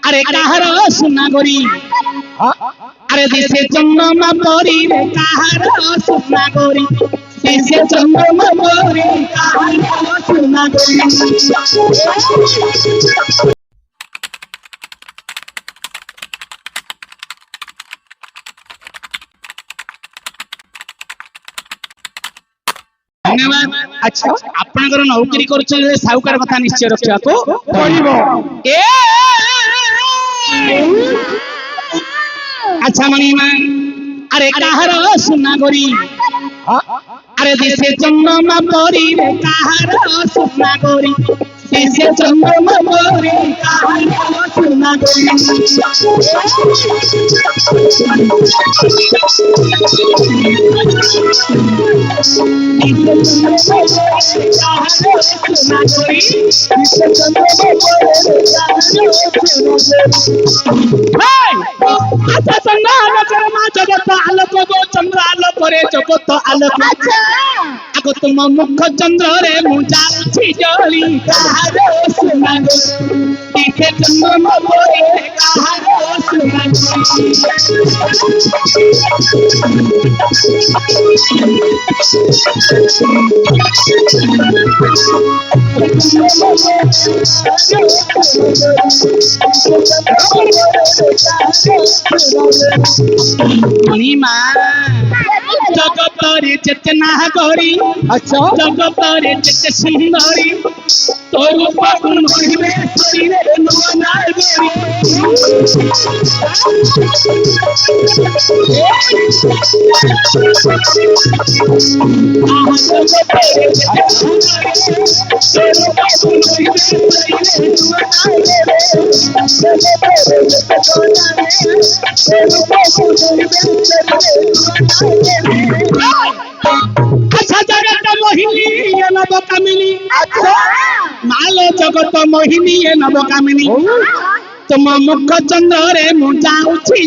আরে কাহার সোনা গরি আরে দিশে চন্দ্রমা পরি রে কাহার সোনা গরি দিশে চন্দ্রমা পরি কাহার সোনা গরি धन्यवाद। अच्छा आपनकर नौकरी करछन साहुकार कथा निश्चय रखिया को पड़िबो ए अच्छा मणिमा अरे काहार सोना गरी अरे दिशे चंद्रमा परी रे काहार सोना गरी दिशे चंद्रमा परी काहार सोना गरी चंद्र आलोक रे जगत आलोक आगो तुम मुख चंद्र रे मुझा जली काहार सोना दिशे चंद्रमा परी काहार सोना मणिमा जगतरे चेतना गरी अच्छा जगतरे चेत सुंदरी तो रूप नहिबे शरीरे नवना गरी अच्छा जगत मोहिनी ये नव कामिनी अच्छा माले जगत मोहिनी ये नव कामिनी तुम मुख चंद्र रे मुझा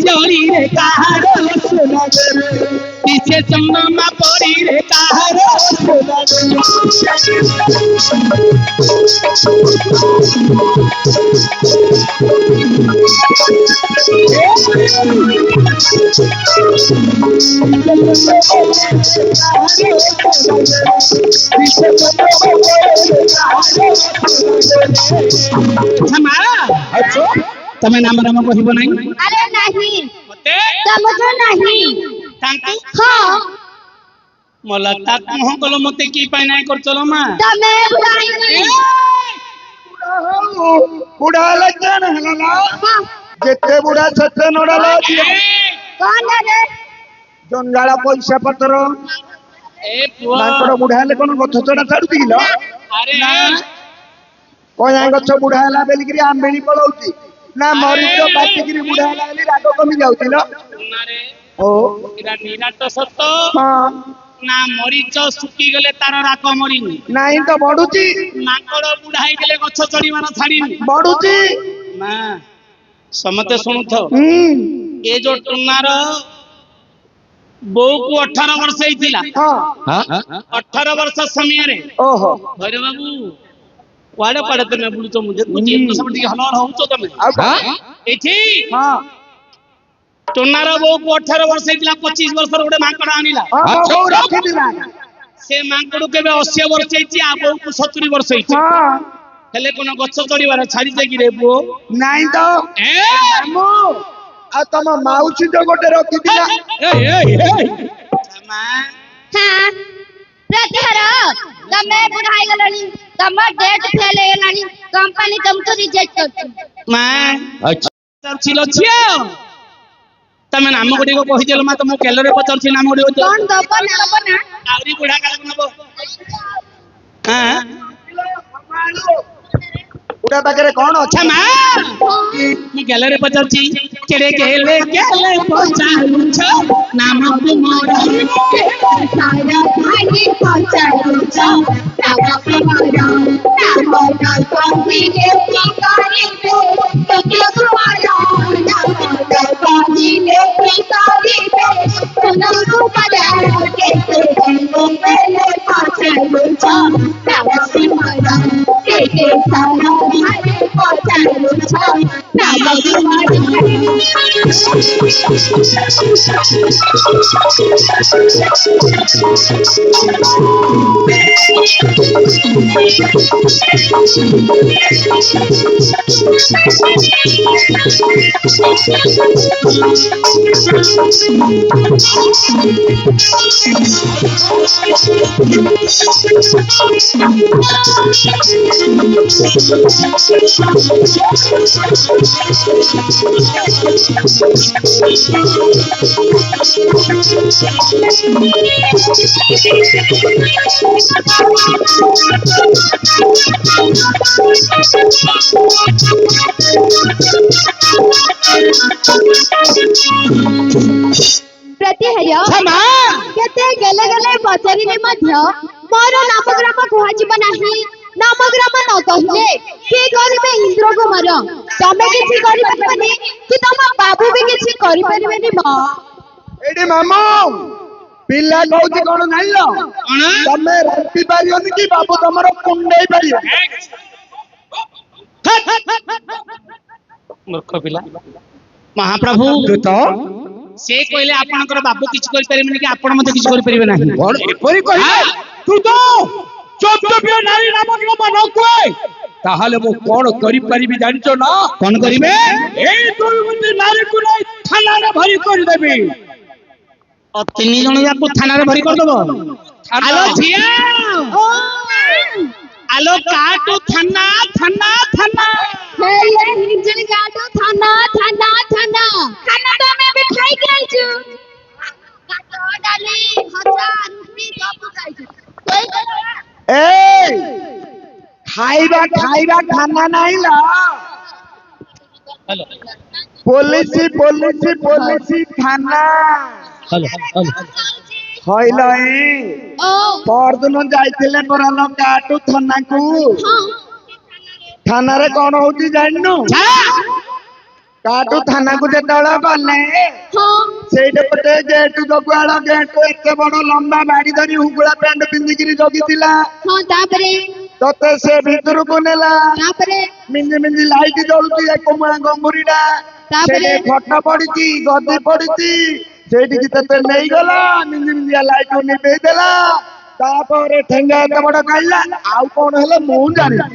जली रे काहार सोना दिशे चंद्रमा परी रे काहार सोना तमे नाम नाम कहब नहीं अरे नहीं मते समझो नहीं तांको हां मला ताक मोह कलो मते की पाई नाही कर चलो मा तमे बुलाई बुढ़ा लगन हला जेते बुढ़ा सत्य नडला कौन रे जंगाला पैसा पत्र ए पुआ मांकड़ बुढ़ा हेले कोन गछ चढ़ा छाडुती किलो अरे कोया गछ बुढ़ा हला बेलिकरी आंबेली पळौती ना मरीच बाटिकरी बुढ़ा हला हेली राग कमी जाउती लो ना रे ओ इरा निराट सत्य हां ना मरीच सुकी गले तार राक मरिनी नाही तो बडुची मांकड़ बुढ़ा हे गले गछ चढ़ी मार छाडीनी बडुची ना समते सुनुथ ए जो टुनार बो को 18 वर्ष हेतिला हां 18 वर्ष समय रे ओहो अरे बाबू वाडे पडे तमे बुलुचो मुझे मुझे तो सब ठीक हलर होउचो तमे एठी हां टुनार बो को 18 वर्ष हेतिला 25 वर्ष रे गोटे मांकड़ आनिला अच्छा रखि दिला से मांकड़ केबे 80 वर्ष हेति आ बो को 70 वर्ष हेति हां हेले कोन गछ चढ़ीबार छाडी दे कि रे बो नाही तो ए मो आ तम माउची तो गोटे रखि दिला मां हां प्रत्यहर तमे बुढ़ाई गलनी तम डेट फेल हे गलनी कंपनी तुमको रिजेक्ट करती मां अच्छा चर्चिलो छियो तमे नाम गुडी को कहि देलो मा त मो केलरे पचरछि नाम गुडी कौन दबो ना आवरी बुढ़ा काल नबो हां उड़ा पाखरे कोन अच्छा मां मु केलरे पचरछि केले केले केले पचालु छ नाम कुमार सारा भाई पचालु छ नाम कुमार नाम कांती के पिकारी पे तो के कुमार नाम कांती के पिकारी पे नाम कुमार के पहले पचालु छ नाम कुमार के सारा भाई पचालु छ नाम प्रतिहर्य क्षमा केते गेले गेले पचारिले मध्य मोर नामग्राम कुहाजिब नाही नामग्राम न कहिले के करिबे इंद्र को मर तमे किछि करि परबनी कि तम बाबू भी किछि करि परबेनी म एडी मामू पिला कहूची कौन जाइल कौन तमे रंपी पारियोनी कि बाबू तमरो कुंडेई पारियो मूर्ख पिला महाप्रभु तो से कहले आपनकर बाबू किछ करि परिबेनी कि आपण मते किछ करि परिबे नाही कौन एपरी कहिला तू तो चोपचोपिया नारी नामक न कुए ताहले मु कोन करि परिबी जानिचो ना कोन करिवे ए दुई मुंडी नारी को नै थाना रे भरी कर देबी और तीन जन याको थाना रे भरी कर दबो आलो झिया आलो काटू थाना थाना थाना हे ये हिंजनी गाटो थाना थाना थाना खाना तो मैं भी खाई के आइछु काटो डाली हजा रुपी सब खाइछु कोई ए खाइबा खाइबा खाना नहीं ला हेलो पुलिस पुलिस पुलिस थाना हेलो हेलो হইল পরদিন যাইছিলে পরা লোক কাটু থানাকু থানারে কোন হউছি জানিনু কাটু থানাকু যেতବେଳେ গলে সেইটা পଟେ গেট জগুଆଳ ଗେଟ ଏତେ ବଡ ଲମ୍ବା ବାଡି ଧରି ହୁଗୁଳା ପ୍ୟାଣ୍ଟ ପିନ୍ଧିକିରି ଜଗିଥିଲା ତତେ ସେ ଭିତରକୁ ନେଲା ମିଞ୍ଜି ମିଞ୍ଜି ଲାଇଟ ଜଳୁଛି ଏ କୋମଳା ଗମ୍ଭୁରୀଟା ସେଠି ଖଟ ପଡିଛି ଗଦି ପଡିଛି ସେଇଠିକି ତତେ ନେଇଗଲା ମିଞ୍ଜି ମିଞ୍ଜିଆ ଲାଇଟ ନିଭେଇ ଦେଲା ତାପରେ ଠେଙ୍ଗା ଏତେ ବଡ କାଢିଲା ଆଉ କଣ ହେଲେ ମୁଁ ଜାଣିନି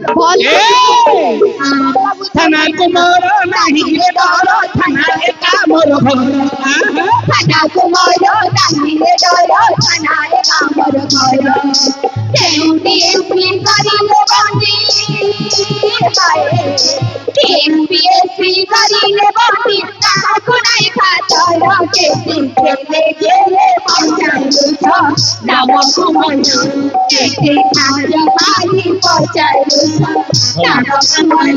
थाना को मोर नाही रे डर थाना एका मोर घर थाना को मोर नाही रे डर थाना एका मोर घर केउटी एपी करिले बंदी हाय टीएमपीएससी करिले बंदी ताको नाही खातर केती केले गेले पहुंचाइलु छ नाम कुमन केती खार मारी पहुंचाइलु छ नाम कुमन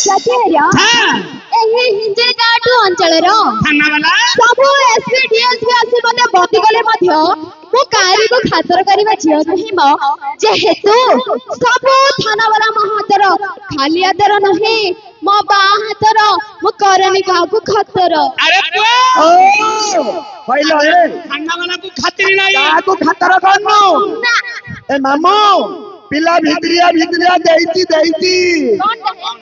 सत्यहर्या एही हिंजे काटू अंचलर थाना वाला सबु एसपी डीएसपी आसी मते बती गले मध्य मो कारी को खातर करबा झियो नहीं म जेहेतु सबु थाना वाला महातर खाली हातर नहीं मो बा हातर मो करनी का को खतर अरे तू হইল এ थाना वाला को खातिर नाही কাকু খাতর করনু ना এ মামু পিলা ভিতরিয়া ভিতরিয়া দেইছি দেইছি कौन है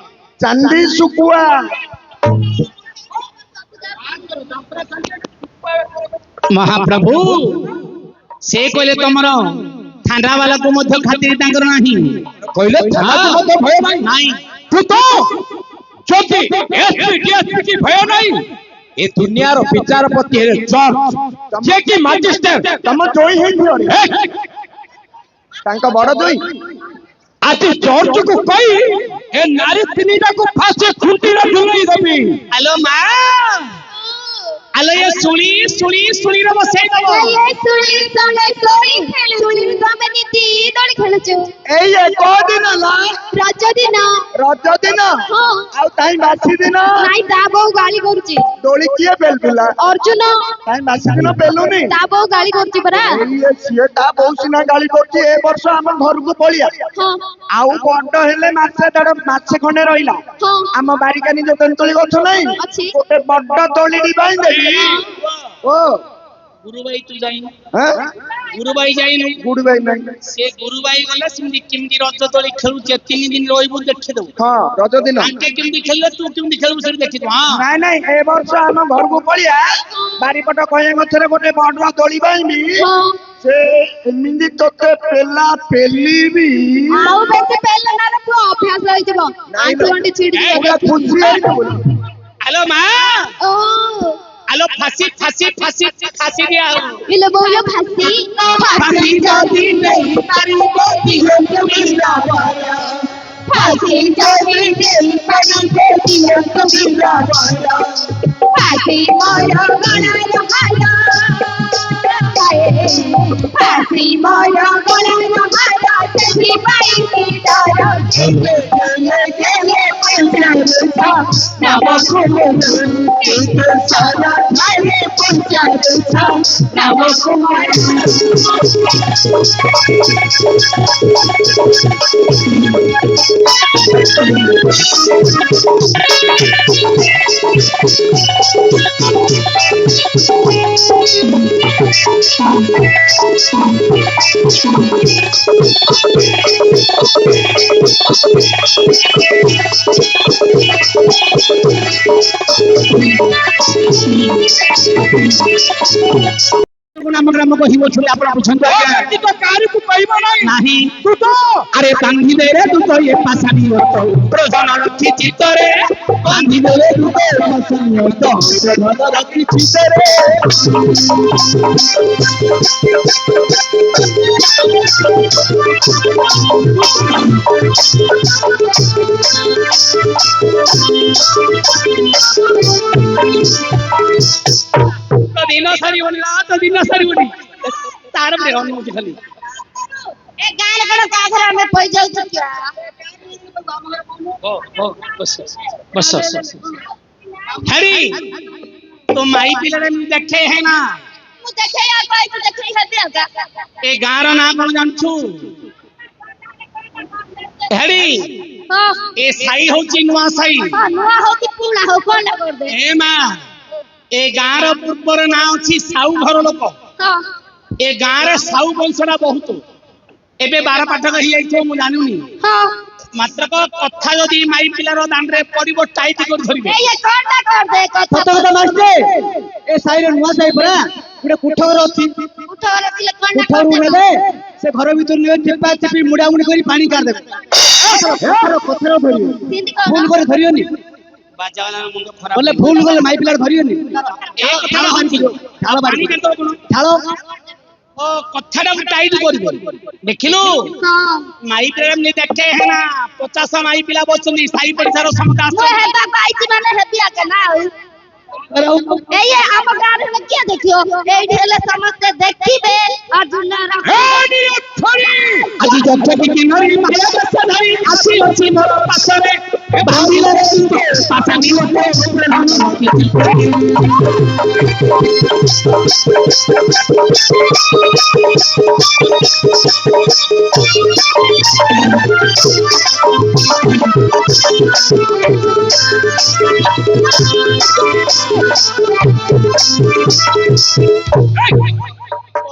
চান্দি শুকুয়া महाप्रभु से कहले तमर थाना वाला को मध्य खातिर तांकर नाही কইলে থানা हाँ। মতে ভয় নাই नाही तू तो যদি এসপি ডিএসপি কি ভয় নাই এ দুনিয়ার বিচারপতি হেলে জজ जे कि मैजिस्ट्रेट ତମ ଜୋଇ ହେଇଥିବ ରେ ତାଙ୍କ ବଡ ଜୋଇ आज जॉर्ज को कही ए नारी तिनिटा को फांसी खुंटी रे झुलाई देबी। हेलो माँ हेलो ये सुनी सुनी सुनी रे बसेई दबो ये सुनी सुनी तो ଆମେ ନିତି ଦୋଳି ଖେଳୁଛୁ ଏଇ ଏକ ଦିନ ଲା ରଜ ଦିନ ହଁ ଆଉ ତାଇ ବାସି ଦିନ ନାଇଁ ତା ବୋଉ ଗାଳି କରୁଛି ଦୋଳି କିଏ ବେଲୁଲା ଅର୍ଜୁନ ତାଇ ବାସି ଦିନ ବେଲୁନି ତା ବୋଉ ଗାଳି କରୁଛି ପରା ଏଇ ସିଏ ତା ବୋଉ ସିନା ଗାଳି କରୁଛି ଏ ବର୍ଷ ଆମ ଘରକୁ ପଳିଆ ହଁ ଆଉ ବଡ ହେଲେ ମାସେ ଖଣ୍ଡେ ରହିଲା ହଁ ଆମ ବାରିକାନି ଯୋଉ ତେନ୍ତୁଳି ଗଛ ନାହିଁ ଅଛି ଗୋଟେ ବଡ ଦୋଳିଟି ବାନ୍ଧି ଓ गुरुबाई तू जाइन ହାଁ गुरुबाई जाइन ଗୁଡୁ ଭାଇ ନାହିଁ से गुरुबाई गले सिमदी किमदी रज तोली खेलु जे 3 दिन रोइबु देखि दउ ହଁ ରଜ ଦିନ आंके किमदी खेलले तू किमदी खेलु से देखि दउ हां ନାଇଁ ନାଇଁ ଏ ବର୍ଷ ଆମ ଘରକୁ ପଳିଆ ବାରିପଟ କଇଆ ଗଛରେ ଗୋଟେ ବଡ ଦୋଳି ବାନ୍ଧି ହଁ ସେ ଏମିତି ତତେ ପେଲା ପେଲିବି ଆଉ ବେଶୀ ପେଲ ନା ତୁ ଅଭ୍ୟାସ ରହିଯିବ ଆଣ୍ଠୁ ଗଣ୍ଠି ଛିଡି ପୁରା ଖୁସି ହେଇଯିବୁ हेलो मां ଓ हेलो फांसी फांसी फांसी फांसी दिया ଇଲୋ ବୋଉଲୋ ଫାସି फांसी जदी नहीं परिबो दियो कबिरा वाला ଫାସି ଯଦି ଦେଇ ପାରିବେ ଦିଅ କବିରା ବାଲା ଫାସି ମୋର ଗଳାର ହାଲ ଫାସି ମୋର ଗଳାର ହାଲ ସେଥିପାଇଁ କି ଡର ଯେତେ ଦେଲେ ପଞ୍ଚାରୁଛ ନବ କୁମୁର କେତେ ସାରା ଧାରେ ପଞ୍ଚାରୁଛ ନବ नाम ग्राम को हिबो छुले आपण बुझंत ये तो कारी को कहबो नहीं नाही तू तो अरे बांधी दे रे तू तो ये पासानी होतो प्रधान रखी चितरे बांधी दे रे तू तो पासानी होतो प्रधान रखी चितरे तो दिन सारी बोली तार में रहन मुझे खाली ए गाल कण काघरा में पई जाऊ क्या ओ बस बस हरी तो माई पिलरे में देखे है ना मु देखे यार भाई तू देखे हते का ए गार ना कोन जानछु हरी हां ए साई होची नुआ साई हां नुआ हो कि पुना हो कोन कर दे ए मा ए गार पूर्वर ना अछि साउ घर लोक हां ए गार साउ वंशरा बहुत एबे 12 पाठक ही आइछो मु जानुनी हां मात्र को कथा जदी माई पिलार दांडरे पडिबो टाइट कर धरिबे ए कोन ना कर दे कथा ସତ କଥା ମାଷ୍ଟେ ଏ ସାଇରେ ନୂଆ ସାଇ ପରା ଗୋଟେ କୋଠ ଘର ଅଛି ଉଠର ଥିଲେ କୋନ ନା କୋଠରୁ कर ନେବେ ସେ ଘର ଭିତରୁ ନେବେ ଚେପା ଚେପି ମୁଡା ମୁଡି କରି ପାଣି କାଢ ଦେବେ ପଥର ଧରିବ ସିନ୍ତି को ଫୁଲ କରି ଧରିବନି बाजावाला मुंड खराब ବୋଲେ ଫୁଲ ଗଲେ ମାଇ ପିଲାର ଧରିବନି एक थाला हंची ଥାଳ पानी ବାଡି केतो कोन ଥାଳ ओ कथाटा टाइट करबे देखिलु हां माई प्रेम ने देखे है ना 50 माई पिला बचंदी साई पड़िसार समता मु हेता पाइची माने हेतिया के ना ए ये हम गार में क्या देखियो ए ढेले समझते देखिबे अर्जुन रा আজি जब की किनारे माया बस धरी आसी आसी मोर पासरे बांधिले रे पाछानी होते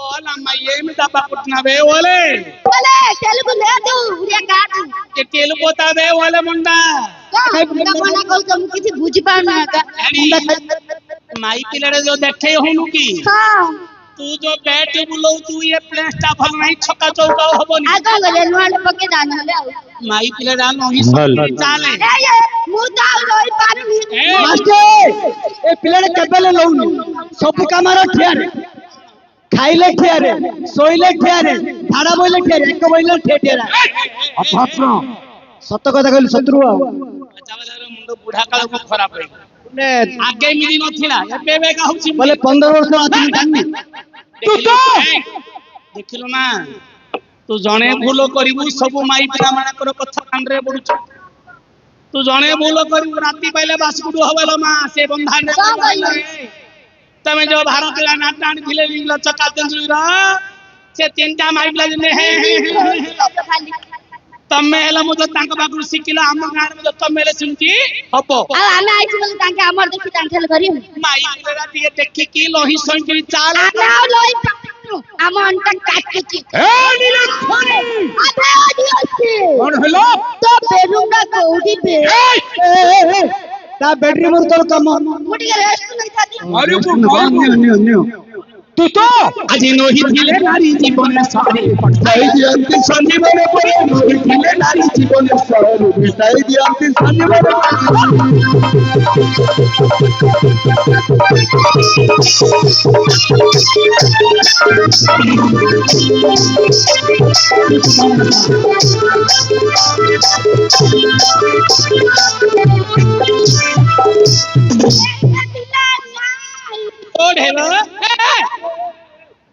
ओला मये में दापा पुटना बे ओले बोले तेलुगु ले दू उड़िया काट के तेल पोता बे ओले मुंडा मुंडा कोना कहू तुम किसी बुझी पाना का माई पिलरे जो देखे होनु की हां तू जो बैट बुलो तू ये प्लेस्टा भल नहीं छक्का चौका होबनी आगा गले नुआल पके दान हले आउ माई पिलरा नही सब चाले ए ये मुदा लोई पानी ए ମାଷ୍ଟେ ଏ ପିଲାଟେ କେବେଲେ ଲଉନି ସବୁ କାମର ଠିଆରେ ଖାଇଲେ ଠିଆରେ ଶୋଇଲେ ଠିଆରେ ଝାଡା ବୋଇଲେ ଠିଆରେ ଏକ ବୋଇଲେ ଠିଆରେ ଅଭଦ୍ର ସତ କଥା କହିଲି ଶତ୍ରୁ ଆଉ ମୁଣ୍ଡ ବୁଢା କାଳକୁ ଖରାପ ହେଇଗଲା ଆଗେ ମିଳି ନଥିଲା ଏବେ ବେଗା ହଉଛି ବୋଲେ 15 ବର୍ଷ ଅଛି ଜାଣିନି ଦେଖିଲୁ ନା ତୁ ଜଣେ ଭୁଲ କରିବୁ ସବୁ ମାଇ ପିଲା ମାନଙ୍କର କଥା କାନରେ ପଡୁଛୁ ତୁ ଜଣେ ଭୁଲ କରିବୁ ରାତି ପାଇଲେ ବାସକୁଟୁ ହବଲ ମା ସେ ବନ୍ଧାରେ ତମେ ଯୋଉ ଭାରତୀୟ ନାଟ ଆଣିଥିଲେ ଚକାଚୁର ସେ ତିନିଟା ମାଇ ପିଲା ତମେ ହେଲେ ମୁଁ ତାଙ୍କ ପାଖରୁ ଶିଖିଲ ଆମ ଗାଁରେ ତମେ ହେଲେ ଶୁଣିଛି ହବ ଆମେ ଆଇଛୁ ବୋଲି ତାଙ୍କେ ଆମର ଦେଖି ଚାଣ୍ଠେଲ କରିବୁ ମାଇ ପିଲା ଟିକେ ଦେଖିକି ଲହି ସଇଁକିରି ଚାଲ ଆମ ଅଣ୍ଟା କାଟୁଛି କଣ ହେଲା ତ ବେରୁଣ୍ଡା କୋଉଠି ବେ ତା ବ୍ୟାଟେରୀ ମୋର ତୋର କାମ ମୁଁ ଟିକେ ରେଷ୍ଟ ନେଇଥାନ୍ତି ନିଅ ତୁ ତ ଆଜି ନହି ଥିଲେ ନାରୀ ଜୀବନ ସାରି ପଠାଇ ଦିଅନ୍ତି ସଞ୍ଜୀବନ ପରେ ନହି ଥିଲେ ନାରୀ ଜୀବନ ସାରି ପଠାଇ ଦିଅନ୍ତି ସଞ୍ଜୀବନ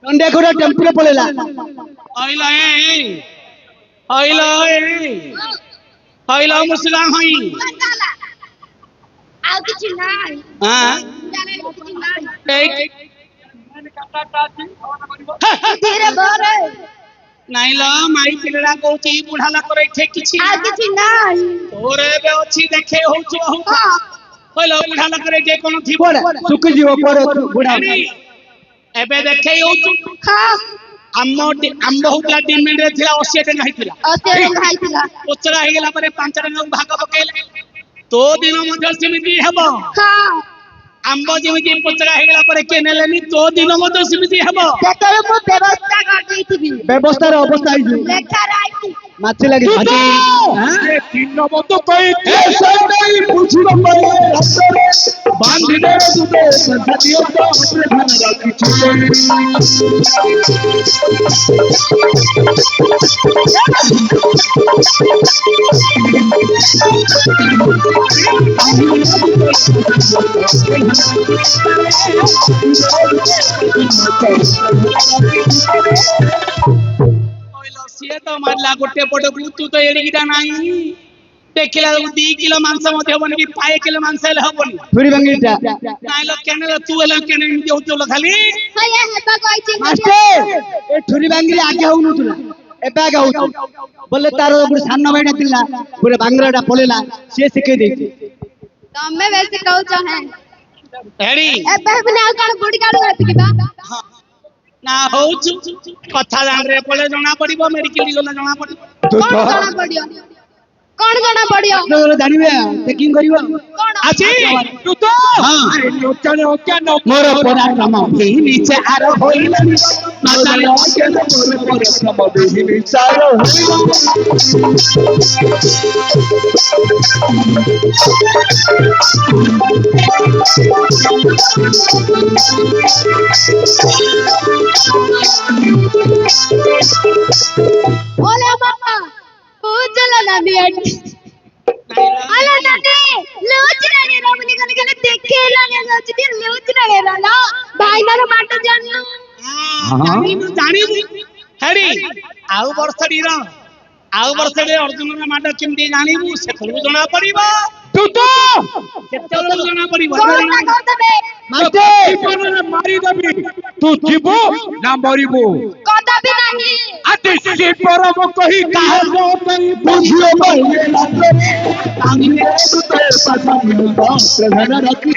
अंडे को टेम्पो पड़ेला हईला मुसला हई ଆଉ କିଛି ନାହିଁ हां ଧୀରେ ବରେ ନାଇଁ ଲ ମାଇ ପିଲଡା କହୁଛି ବୁଢା ଲୋକର ଏଠି କିଛି ଆଉ କିଛି ନାହିଁ ତୋର ଏବେ ଅଛି ଦେଖେ ହଉଛୁ ହଇଲ ବୁଢା ଲୋକର ଏଠି କଣ ଥିବ सुखी जीव पर बुढ़ा ଏବେ ଦେଖେଇ ହଉଛୁ ହଁ ଆମ୍ବ ହଉଥିଲା ଡିମିଣ୍ଡ ରେ ଥିଲା 80 ଟଙ୍କା ହେଇଥିଲା ଖାଇଥିଲା ପଚରା ହେଇଗଲା ପରେ 5 ଟଙ୍କା ଭାଗ ପକେଇଲେ ତୋ ଦିନ ମଧ୍ୟ ସେମିତି ହେବ ହଁ ଆମ୍ବ ଯେମିତି ପଚରା ହେଇଗଲା ପରେ କେ ନେଲେନି ତୋ ଦିନ ମଧ୍ୟ ସେମିତି ହେବ ସେତେବେଳେ ମୁଁ ବ୍ୟବସ୍ଥା କରିଦେଇଥିବି ବ୍ୟବସ୍ଥାର ଅବସ୍ଥା ହେଇଯିବ ଲେଖା ରାଇତି ମାଛି ଲାଗି ଦିନ ମତ କହି ବୁଝିବ ବାନ୍ଧି ଦେ ତୁତେ ସଦିଅ ତ ସିଏ ତ ମାରିଲା ଗୋଟେ ପଟକୁ ତୁ ତ ଏଡିକିଟା ନାହିଁ ଦେଖିଲା ବେଳକୁ 2 କିଲୋ ମାଂସ ମଧ୍ୟ ହବନି କି 5 କିଲୋ ମାଂସ ହେଲେ ହବନି थोड़ी बंगीटा ନାଇଁ ଲ କେନେ ତୁ ହେଲେ କେନେ ଏମିତି ହଉଛୁ ଖାଲି ହଇଆ ହେବା କହିଛି ମାଷ୍ଟର ए ठुरी बांगरी आगे होनु तुला एबे आगे होउ बोले तार गुड सान्न भाईटा थिला गुड बांगराटा पळेला से सिके देती ତମେ ବେଶୀ କହୁଛ ହେ ହେଡି ଏବେ ବିନା ଆଉ କଣ ଗୁଡି କାଢୁ ଏତିକିବା ନା ହଉଛୁ କଥା ଜାଣରେ ପଳେ ଜଣା ପଡିବ ମେଡିକାଲ ଗଲେ ଜଣା ପଡିବ କଣ ଜଣା ପଡିବ କଣ ଜଣା ପଡିବ तो जानिबे चेकिंग करिवो କଣ ଆଜି ତୁ ତ ଆରେ ଲୋଚane ଅଜ୍ଞାନ मोर पराक्रम ही नीचे आर होइला ନଚଲେ ଅଜ୍ଞାନ ମୋର ପରାକ୍ରମ ଦେହି ବିଚାର ओले बाबा पूजला नदी अड्डी अला नदी लूच रे रमनी गले गले देखेला ने सचती लूच रे ना भाईनार बाट जाननु ଜାଣିବୁ ହେଡି ଆଉ ବର୍ଷଟି ଅର୍ଜୁନର ମାଡ କେମିତି ଜାଣିବୁ ସେତେବେଳକୁ ଜଣା ପଡିବ ତୁ ତ ସେତେବେଳକୁ ଜଣା ପଡିବ कोणता करतबे ଜୀବନରେ ମାରିଦେବି ତୁ ଯିବୁ ନା ମରିବୁ कदापि नाही ଆଜି ସେ ପରମ କହି କାହା ପାଇଁ बुझियो बोले लातरे आंगे तुते पसंद प्रधान रखी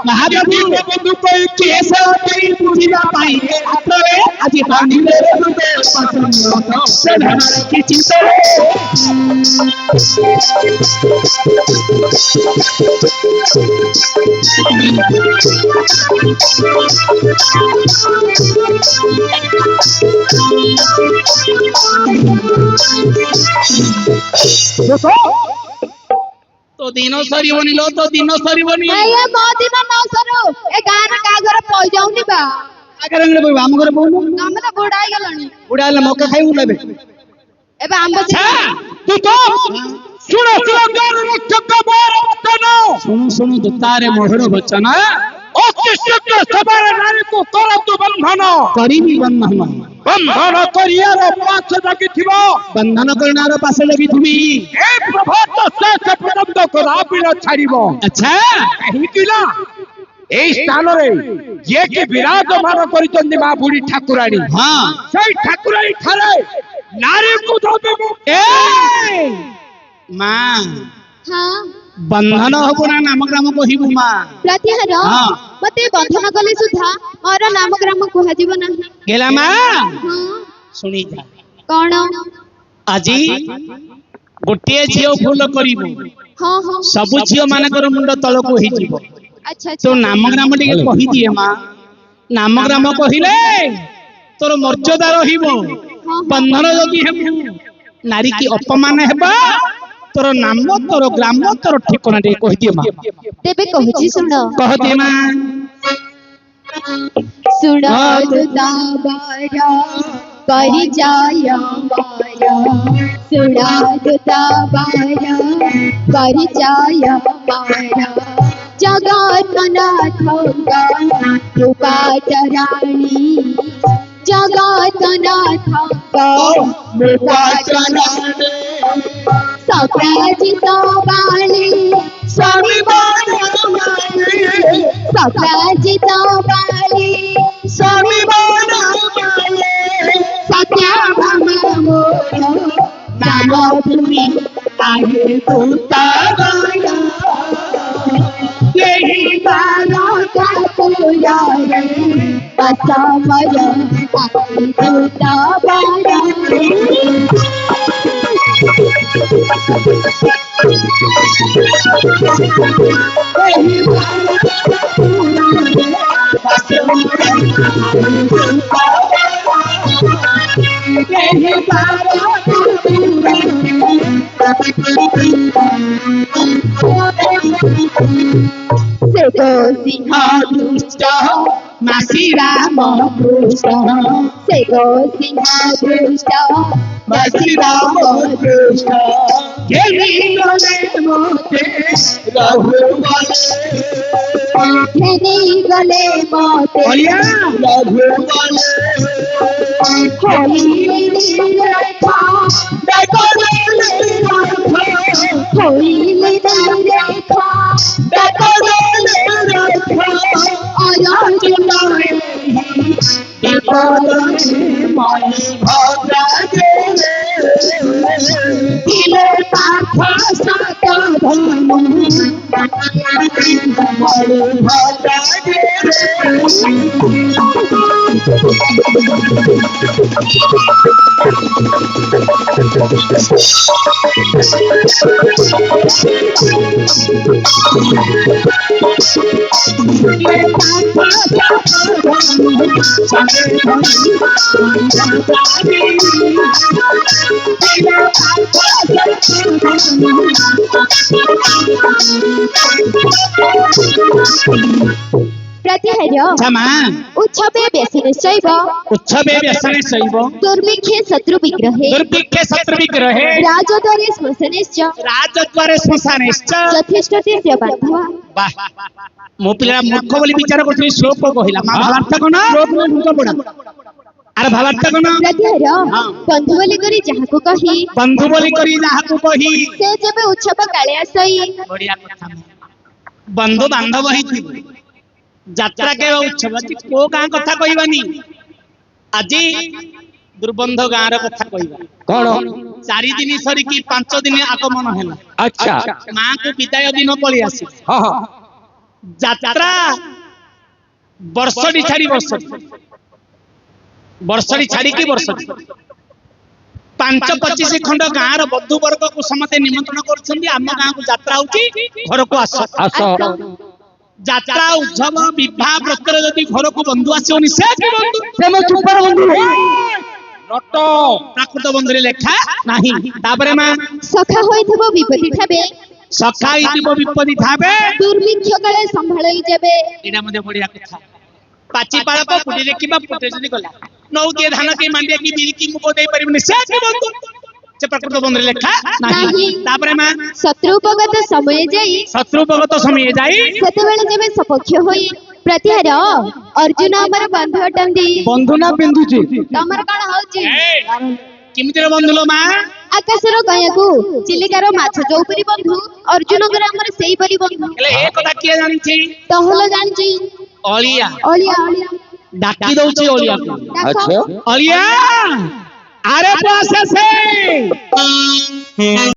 महादेवी बंधु कोई केस कोई बुझिबा पाई हातरे আজি बांधिले हृदय पसंद सधन की चिंतरे तो दिनो सरीबनी लो तो दिनो सरीबनी ए मो दिन न सरो ए गान का घर पई जाउनी बा आगे रंगले बोल हम करे बोल हम तो बुढ़ाई गलनी बुढ़ाले मौका खाइउ लेबे एबे आंबो तू तो सुनो सुनो गान रक्षक का मोर वचन सुनो तो तारे मोहर वचन अतिशय सबर नारी को करतु बंधन करिनी बंधन बंधन करियार पाछ जागी थिबो बंधन करनार पासे लगी तुमी ए प्रभात शेष पर्यंत कराबिन छाड़िबो अच्छा काहिकिला এই স্থানরে যে কি বিরাজমান করিছন্তি মা বুড়ি ঠাকুরানী हां সেই ঠাকুরানী ঠারে নারী কো ধবে ए मां हां बंधन हबो ना नामग्राम कहिबु मां प्रतिहार हाँ। मते बंधन कले सुधा मोर नामग्राम कुहा जीव नाही गेला मां हां सुनी जा कोन आजी गोटे झियो फूल करिबु हां हां सब झियो मानकर मुंड तळको होई जीवो अच्छा तो अच्छा नामग्राम टिके कहि दिए मां नामग्राम कहिले तोर मर्यादा रहिबो बंधन जदि हेबु नारी की अपमान हेबा तोर नाम तोर ग्राम तोर ठिकाना टे कहि दिए मां तेबे कहूची सुन कह दे मां सुन दुदाबारा करि जाय मारा सुन दुदाबारा करि जाय मारा जगत नाथ रूपाचराणी जगत नाथ रूपाचराणी सप्राजित बाणी स्वामी बाणी सप्राजित बाणी स्वामी बाणी सत्याभाम मोर नाम भूमि आहे भूतागाया यही बारा का पूजा रे पसामर आहे भूतागाया सिंह दुष्ट मासी राम दुष्ट से गो सिंह दुष्ट मासी राम दुष्ट घेरी गले मोते रहु घेरी गले मोते रहु होली रेखा डगले रेखा होली रेखा डगले रेखा आया चुनाए बिपदे माई भद्रा गेले दिले पाखा साता धनु माई भद्रा गेले प्रतिहार्य क्षमा उत्सवे व्यसने शैव उत्सवे व्यसने शैव दुर्भिक्षे शत्रु विग्रहे दुर्भिक्षे शत्रु विग्रहे राजद्वारे श्मशानेश्च राजद्वारे श्मशानेश्च यथेष्ट तेस्य बांधव वाह मो पिला मूर्ख बोली विचार करथि श्लोक कहिला मा भावार्थ कोन श्लोक में मूर्ख पडा अरे भावार्थ कोन प्रतिहार्य बंधु बोली करी जाहाको कही बंधु बोली करी जाहाको कही से जेबे उत्सव काले आसई बढ़िया कथा बंधु बांधव ही थी যাত্রা কে উৎসব কো গাঁ কথা কইবানি আজি দুর্বন্ধ গাঁর কথা কইবা কোন 4 দিন সরিকি 5 দিন আগমন হেলা আচ্ছা মা কো বিদায় দিন পড়ি আসি हां हां যাত্রা ବର୍ଷଟି ଛାଡି ବର୍ଷଟି ଛାଡିକି ବର୍ଷଟି 5-25 ଖଣ୍ଡ ଗାଁର ବନ୍ଧୁ ବର୍ଗକୁ ସମସ୍ତେ ନିମନ୍ତ୍ରଣ କରୁଛନ୍ତି। ଆମ ଗାଁକୁ ଯାତ୍ରା ହଉଛି, ଘରକୁ ଆସ। ଯାତ୍ରା ଉତ୍ସବ ବିବାହ ବ୍ରତରେ ଯଦି ଘରକୁ ବନ୍ଧୁ ଆସିବନି ସେ କି ବନ୍ଧୁ? ନଟ ପ୍ରାକୃତ ବନ୍ଧୁରେ ଲେଖା ନାହିଁ। ତାପରେ ମା ସଖା ହୋଇଥିବ ବିପତ୍ତି ଠାବେ, ସଖା ହେଇଥିବ ବିପତ୍ତି ଥାବେ, ଦୁର୍ଭିକ୍ଷ କାଳେ ସମ୍ଭାଳଇ ଯାବେ। ଏଇଟା ମଧ୍ୟ ବଢିଆ କଥା। ପାଚି ପାଳକ ପୁଟି ଦେଖିବା, ପୁଟେ ଯଦି ଗଲା ନଉଦିଏ ଧାନ କି ମାଣ୍ଡିଆ କି ବିରି କି ମୁଗ ଦେଇ ପାରିବନି ସେ କି ବନ୍ଧୁ? ସେ ପ୍ରାକୃତ ବନ୍ଧୁରେ ଲେଖା ନାହିଁ। ତାପରେ ମା ଶତ୍ରୁ ଉପଗତ ସମୟ ଯାଇ, ଶତ୍ରୁ ଉପଗତ ସମୟ ଯାଇ, ସେତେବେଳେ ଯେବେ ସପକ୍ଷ ହୋଇ ପ୍ରତିହାର ଅର୍ଜୁନ ଆମର ବନ୍ଧୁ ଅଟନ୍ତି। ବନ୍ଧୁ ନା ପିନ୍ଧୁଛି? ତମର କଣ ହଉଛି? କେମିତିର ବନ୍ଧୁ ଲୋ ମା? ଆକାଶର ଗୟାକୁ ଚିଲିକାର ମାଛ ଯୋଉପରି ବନ୍ଧୁ, ଅର୍ଜୁନଙ୍କର ଆମର ସେଇପରି ବନ୍ଧୁ। ହେଲେ ଏ କଥା କିଏ ଜାଣିଛି? ତହଲ ଜାଣିଛି। ଅଳିଆ ଅଳିଆ ଅଳିଆ ଡାକି ଦଉଛି ଅଳିଆକୁ। ଡାକ। ଅଳିଆ ଆରେ ବସ